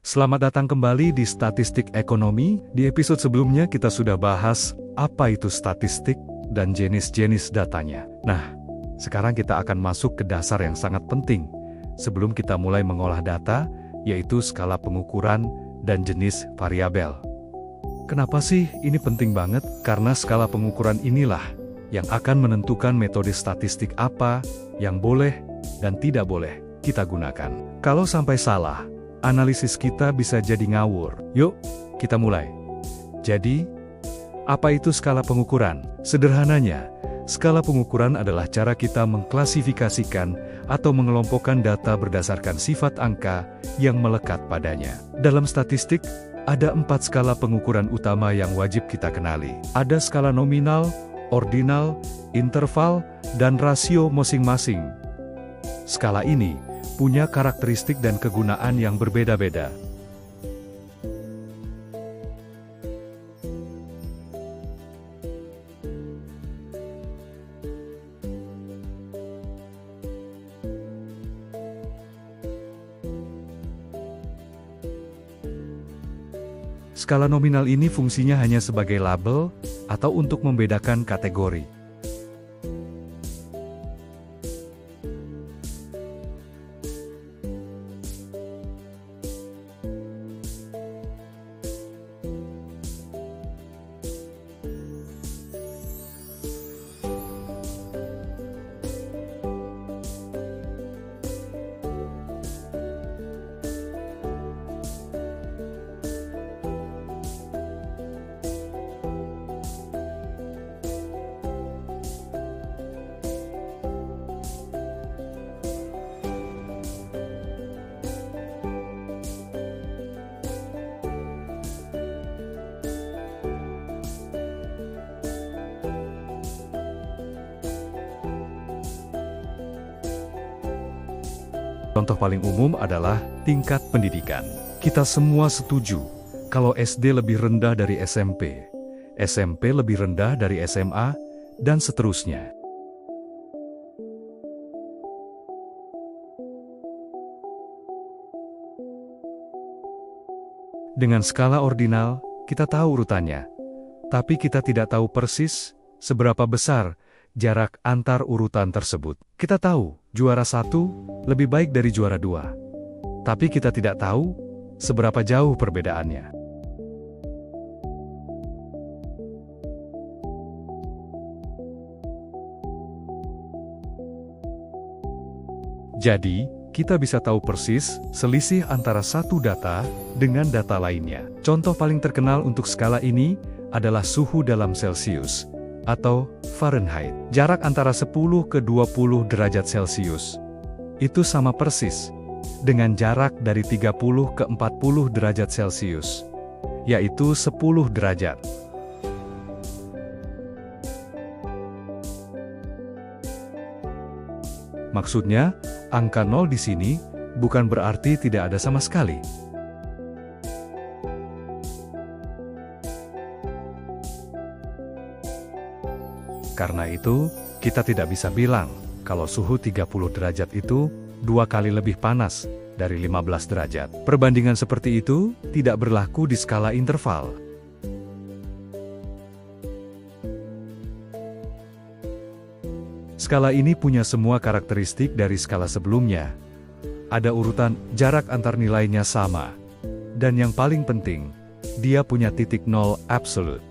Selamat datang kembali di Statistik Ekonomi. Di episode sebelumnya kita sudah bahas apa itu statistik dan jenis-jenis datanya. Nah, sekarang kita akan masuk ke dasar yang sangat penting sebelum kita mulai mengolah data, yaitu skala pengukuran dan jenis variabel. Kenapa sih ini penting banget? Karena skala pengukuran inilah yang akan menentukan metode statistik apa yang boleh dan tidak boleh kita gunakan. Kalau sampai salah, analisis kita bisa jadi ngawur. Yuk, kita mulai. Jadi, apa itu skala pengukuran? Sederhananya, skala pengukuran adalah cara kita mengklasifikasikan atau mengelompokkan data berdasarkan sifat angka yang melekat padanya. Dalam statistik, ada 4 skala pengukuran utama yang wajib kita kenali. Ada skala nominal, ordinal, interval, dan rasio masing-masing. Skala ini punya karakteristik dan kegunaan yang berbeda-beda. Skala nominal ini fungsinya hanya sebagai label atau untuk membedakan kategori. Contoh paling umum adalah tingkat pendidikan. Kita semua setuju kalau SD lebih rendah dari SMP, SMP lebih rendah dari SMA, dan seterusnya. Dengan skala ordinal, kita tahu urutannya, tapi kita tidak tahu persis seberapa besar jarak antar urutan tersebut. Kita tahu juara 1 lebih baik dari juara 2, tapi kita tidak tahu seberapa jauh perbedaannya. Jadi, kita bisa tahu persis selisih antara satu data dengan data lainnya. Contoh paling terkenal untuk skala ini adalah suhu dalam Celcius atau Fahrenheit. Jarak antara 10 ke 20 derajat Celcius itu sama persis dengan jarak dari 30 ke 40 derajat Celcius, yaitu 10 derajat. Maksudnya, angka 0 di sini bukan berarti tidak ada sama sekali. Karena itu, kita tidak bisa bilang kalau suhu 30 derajat itu 2 kali lebih panas dari 15 derajat. Perbandingan seperti itu tidak berlaku di skala interval. Skala ini punya semua karakteristik dari skala sebelumnya. Ada urutan jarak antar nilainya sama. Dan yang paling penting, dia punya titik nol absolut.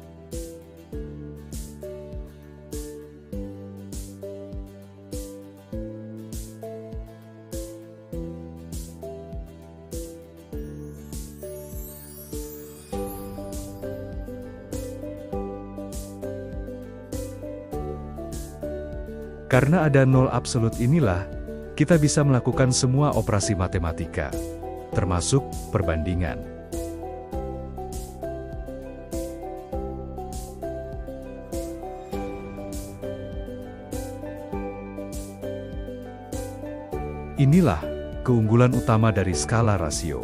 Karena ada nol absolut inilah, kita bisa melakukan semua operasi matematika, termasuk perbandingan. Inilah keunggulan utama dari skala rasio.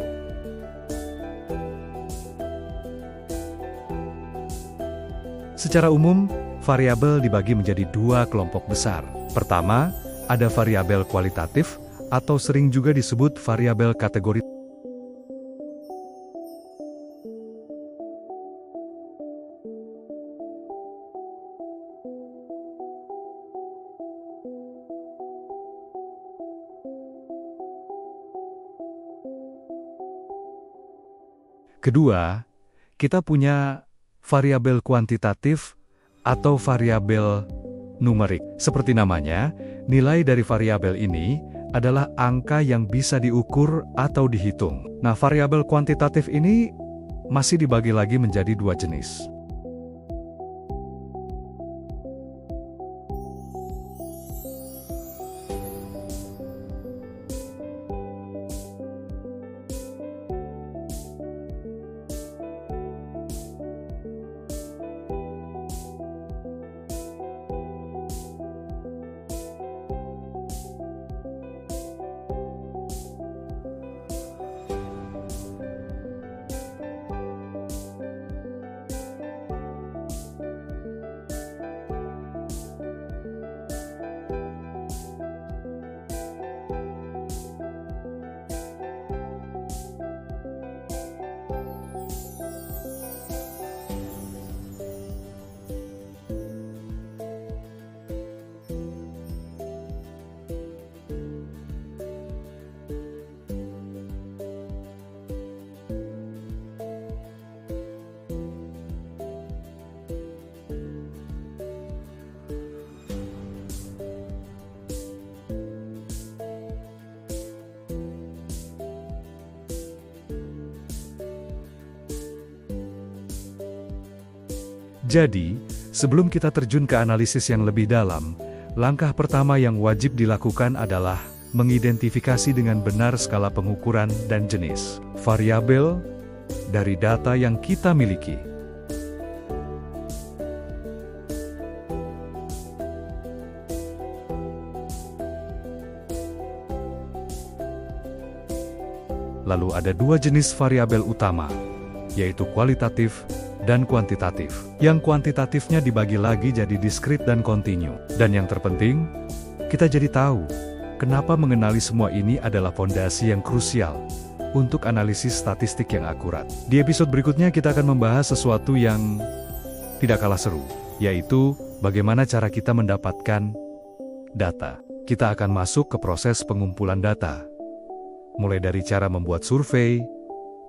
Secara umum, variabel dibagi menjadi 2 kelompok besar. Pertama, ada variabel kualitatif, atau sering juga disebut variabel kategori. Kedua, kita punya variabel kuantitatif atau variabel numerik. Seperti namanya, nilai dari variabel ini adalah angka yang bisa diukur atau dihitung. Nah, variabel kuantitatif ini masih dibagi lagi menjadi dua jenis. Jadi, sebelum kita terjun ke analisis yang lebih dalam, langkah pertama yang wajib dilakukan adalah mengidentifikasi dengan benar skala pengukuran dan jenis variabel dari data yang kita miliki. Lalu ada dua jenis variabel utama, yaitu kualitatif dan kuantitatif. Yang kuantitatifnya dibagi lagi jadi diskrit dan kontinu. Dan yang terpenting, kita jadi tahu kenapa mengenali semua ini adalah fondasi yang krusial untuk analisis statistik yang akurat. Di episode berikutnya kita akan membahas sesuatu yang tidak kalah seru, yaitu bagaimana cara kita mendapatkan data. Kita akan masuk ke proses pengumpulan data, mulai dari cara membuat survei,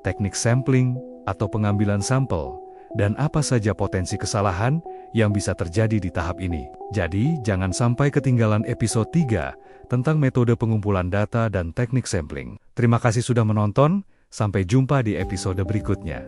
teknik sampling, atau pengambilan sampel, dan apa saja potensi kesalahan yang bisa terjadi di tahap ini. Jadi, jangan sampai ketinggalan episode 3 tentang metode pengumpulan data dan teknik sampling. Terima kasih sudah menonton, sampai jumpa di episode berikutnya.